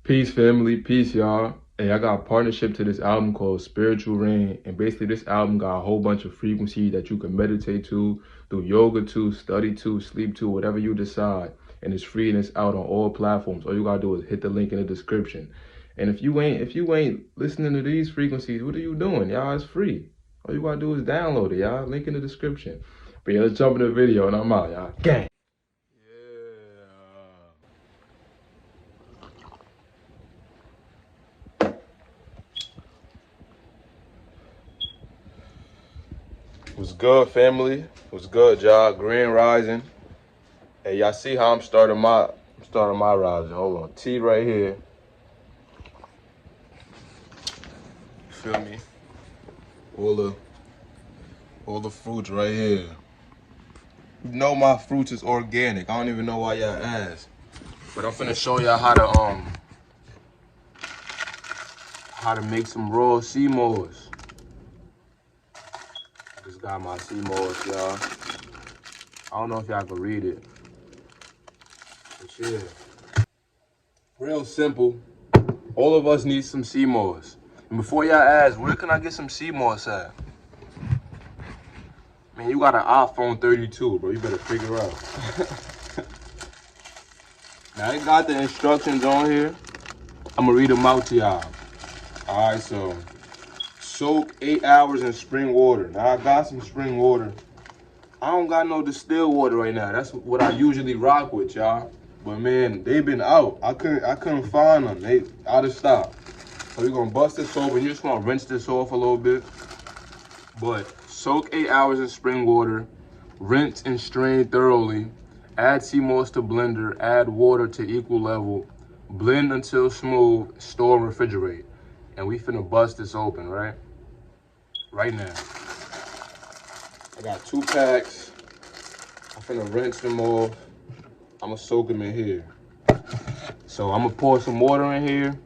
Peace, family. Peace, y'all. Hey, I got a partnership to this album called Spiritual Rain. And basically, this album got a whole bunch of frequencies that you can meditate to, do yoga to, study to, sleep to, whatever you decide. And it's free and it's out on all platforms. All you gotta do is hit the link in the description. And if you ain't listening to these frequencies, what are you doing, y'all? It's free. All you gotta do is download it, y'all. Link in the description. But yeah, let's jump in the video and I'm out, y'all. Gang. What's good, family? What's good, y'all? Grand Rising. Hey, y'all see how I'm starting my rising. Hold on. Tea right here. Feel me? All the fruits right here. You know my fruits is organic. I don't even know why y'all ask. But I'm finna show y'all how to make some raw sea moss. Just got my sea moss, y'all. I don't know if y'all can read it. But yeah. Real simple. All of us need some sea moss. And before y'all ask, where can I get some sea moss at? Man, you got an iPhone 32, bro. You better figure out. Now, I got the instructions on here. I'm gonna read them out to y'all. All right, so soak 8 hours in spring water. Now, I got some spring water. I don't got no distilled water right now. That's what I usually rock with, y'all. But man, they been out. I couldn't find them. They out of stock. So we're gonna bust this open. You just wanna rinse this off a little bit. But soak 8 hours in spring water, rinse and strain thoroughly, add sea moss to blender, add water to equal level, blend until smooth, store and refrigerate. And we finna bust this open, right? Right now. I got 2 packs. I'm finna rinse them off. I'ma soak them in here. So I'm gonna pour some water in here.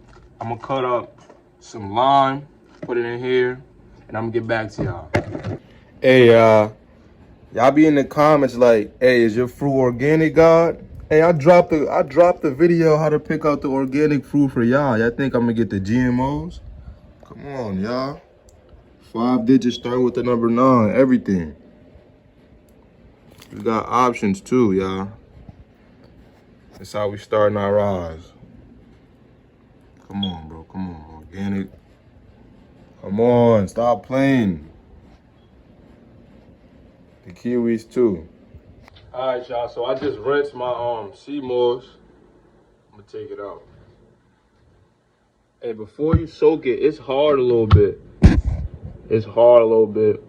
I'm gonna cut up some lime, put it in here, and I'm gonna get back to y'all. Hey, y'all be in the comments like, hey, is your fruit organic, God? Hey, I dropped the video how to pick out the organic fruit for y'all. Y'all think I'm gonna get the GMOs? Come on, y'all. 5 digits starting with the number 9, everything. We got options too, y'all. That's how we starting our rise. Come on, bro, come on, organic. Come on, stop playing. The kiwis too. All right, y'all, so I just rinsed my sea moss. I'm gonna take it out. Hey, before you soak it, it's hard a little bit. It's hard a little bit.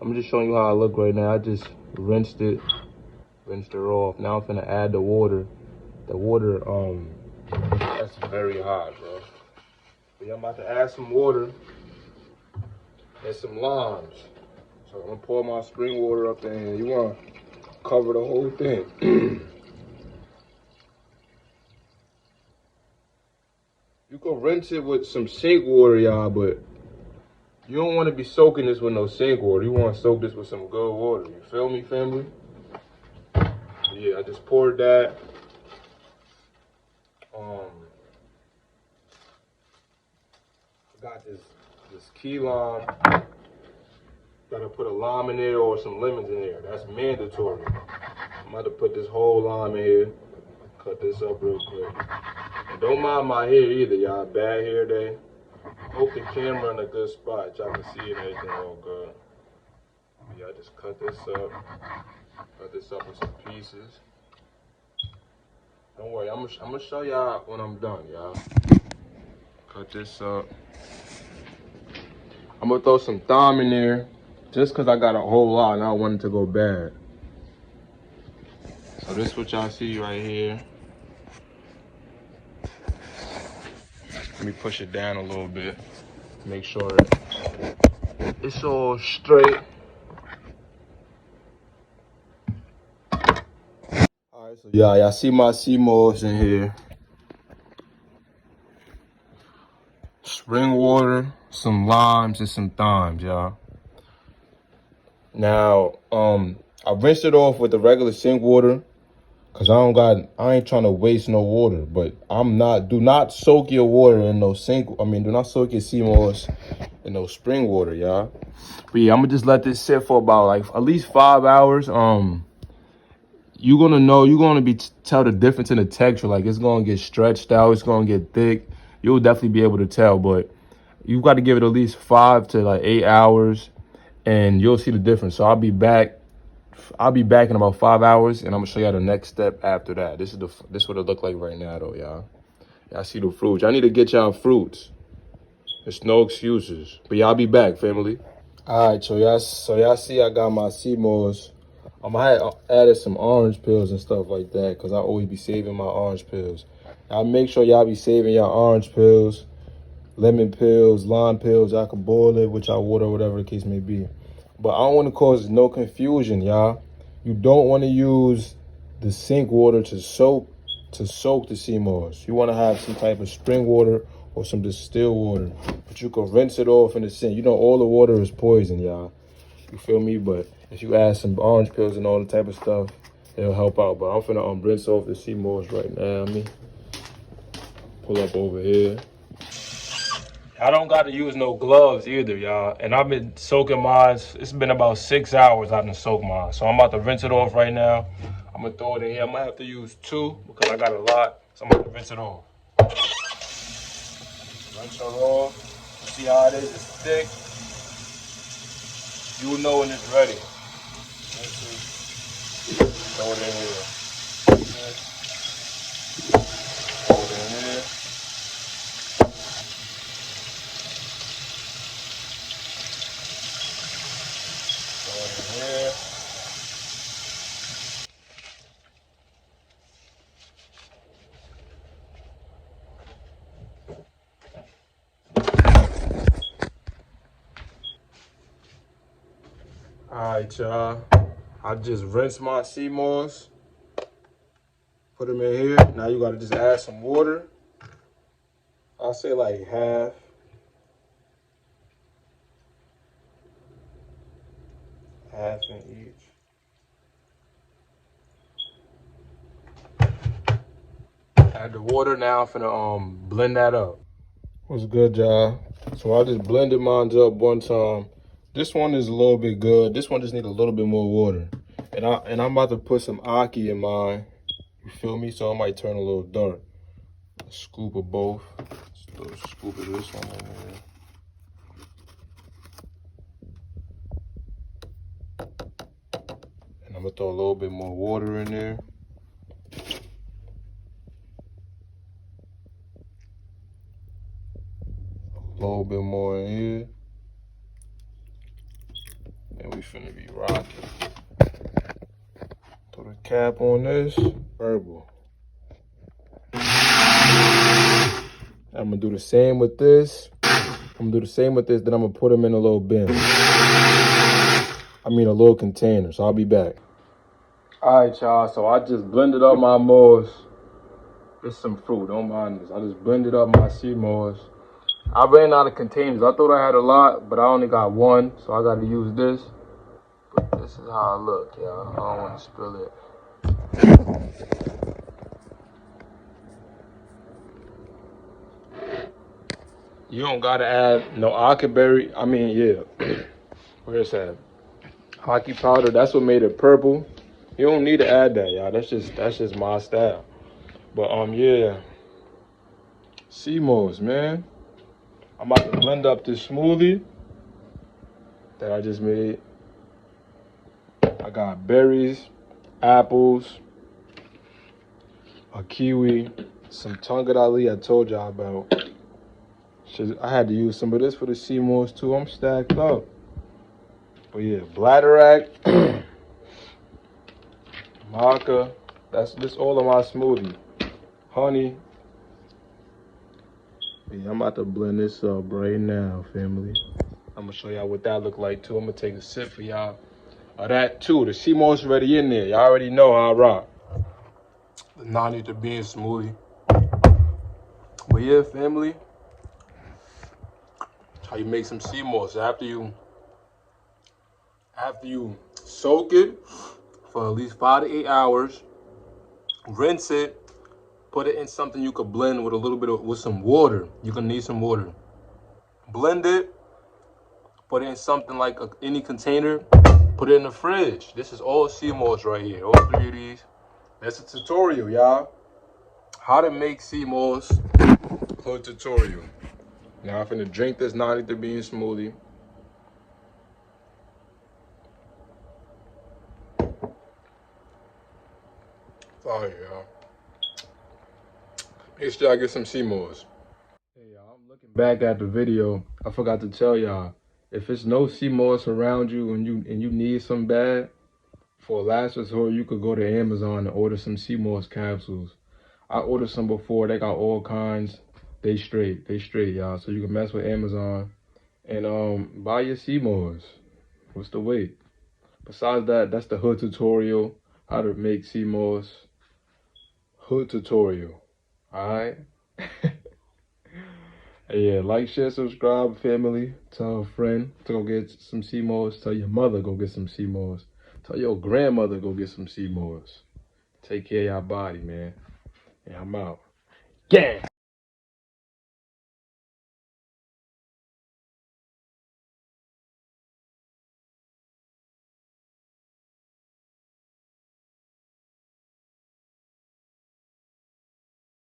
I'm just showing you how I look right now. I just rinsed it off. Now I'm finna add the water. The water, that's very hot, bro. But yeah, I'm about to add some water and some limes. So I'm gonna pour my spring water up in here. You wanna cover the whole thing. You can rinse it with some sink water, y'all, but you don't want to be soaking this with no sink water. You want to soak this with some good water. You feel me, family? Yeah, I just poured that. Got this key lime. Gotta put a lime in there or some lemons in there. That's mandatory. I'm about to put this whole lime in here. Cut this up real quick. And don't mind my hair either, y'all. Bad hair day. Hope the camera in a good spot. Y'all can see it and everything all good. Yeah, I just cut this up. Cut this up in some pieces. Don't worry, I'm gonna show y'all when I'm done, y'all. Cut this up. I'm gonna throw some thyme in there, just cause I got a whole lot and I don't want it to go bad. So this is what y'all see right here. Let me push it down a little bit. Make sure it's all straight. Alright, so y'all see my sea moss in here. Spring water, some limes, and some thymes, y'all. Now, I rinsed it off with the regular sink water. Cause I ain't trying to waste no water. But do not soak your water in no sink. Do not soak your sea moss in no spring water, y'all. But yeah, I'm gonna just let this sit for about like at least 5 hours. You're gonna tell the difference in the texture. Like it's gonna get stretched out, it's gonna get thick. You'll definitely be able to tell, but you've got to give it at least 5 to like 8 hours and you'll see the difference. So I'll be back in about 5 hours and I'm gonna show y'all the next step after that. This is what it look like right now though, y'all. Y'all see the fruits. Y'all need to get y'all fruits. There's no excuses. But y'all be back, family. All right, so y'all see I got my sea moss. I added some orange peels and stuff like that because I always be saving my orange peels. Y'all make sure y'all be saving your orange peels, lemon peels, lime peels. Y'all can boil it with y'all water, whatever the case may be. But I don't want to cause no confusion, y'all. You don't want to use the sink water to soak the sea moss. You want to have some type of spring water or some distilled water. But you can rinse it off in the sink. You know all the water is poison, y'all. You feel me? But if you add some orange peels and all the type of stuff, it'll help out. But I'm finna rinse off the sea moss right now. Let me pull up over here. I don't got to use no gloves either, y'all. And I've been soaking mine. It's been about 6 hours I've been soaking mine. So I'm about to rinse it off right now. I'm gonna throw it in here. I might have to use 2 because I got a lot. So I'm about to rinse it off. Rinse it off. See how it is? It's thick. You will know when it's ready. Throw it in here. Throw it in here. Throw it in here. Alright, y'all. I just rinsed my sea moss. Put them in here. Now you gotta just add some water. I'll say like half. Half in each. Add the water now. I'm finna blend that up. What's good, y'all? So I just blended mine up one time. This one is a little bit good. This one just need a little bit more water. And I'm about to put some Aki in mine. You feel me? So I might turn a little dark. A scoop of both. Just a little scoop of this one in there. And I'm gonna throw a little bit more water in there. A little bit more in here. And we finna be rocking. Throw the cap on this. Herbal. I'm gonna do the same with this. Then I'm gonna put them in a little bin. A little container, so I'll be back. All right, y'all, so I just blended up my moss. It's some fruit, don't mind this. I just blended up my sea moss. I ran out of containers. I thought I had a lot, but I only got one, so I gotta use this. But this is how I look, y'all. I don't wanna spill it. You don't gotta add no Akiberry. Where's that? Hockey powder. That's what made it purple. You don't need to add that, y'all. That's just my style. But yeah. Sea moss, man. I'm about to blend up this smoothie that I just made. I got berries, apples, a kiwi, some tangadali I told y'all about. I had to use some of this for the sea moss too. I'm stacked up. But yeah, bladderwrack, maca. This all of my smoothie. Honey. Yeah, I'm about to blend this up right now, family. I'm gonna show y'all what that look like too. I'm gonna take a sip for y'all of that too. The sea moss already in there. Y'all already know how I rock. The non-eater bean smoothie. But yeah, family. How you make some sea moss after you soak it for at least 5 to 8 hours. Rinse it. Put it in something you could blend with a little bit of, with some water. You're gonna need some water. Blend it. Put it in something like any container. Put it in the fridge. This is all sea moss right here. All three of these. That's a tutorial, y'all. How to make sea moss. Hood tutorial. Now I'm finna drink this 90 bean smoothie. Fire, y'all. Make sure y'all get some sea moss. Hey, y'all, I'm looking back at the video. I forgot to tell y'all, if it's no sea moss around you and you need some bad, for a last resort, you could go to Amazon and order some sea moss capsules. I ordered some before. They got all kinds. They straight, y'all. So you can mess with Amazon and buy your sea moss. What's the wait? Besides that, that's the hood tutorial. How to make sea moss. Hood tutorial. All right. Yeah, like, share, subscribe, family. Tell a friend to go get some sea moss. Tell your mother go get some sea moss. Tell your grandmother go get some sea moss. Take care of your body, man. And I'm out. Yeah.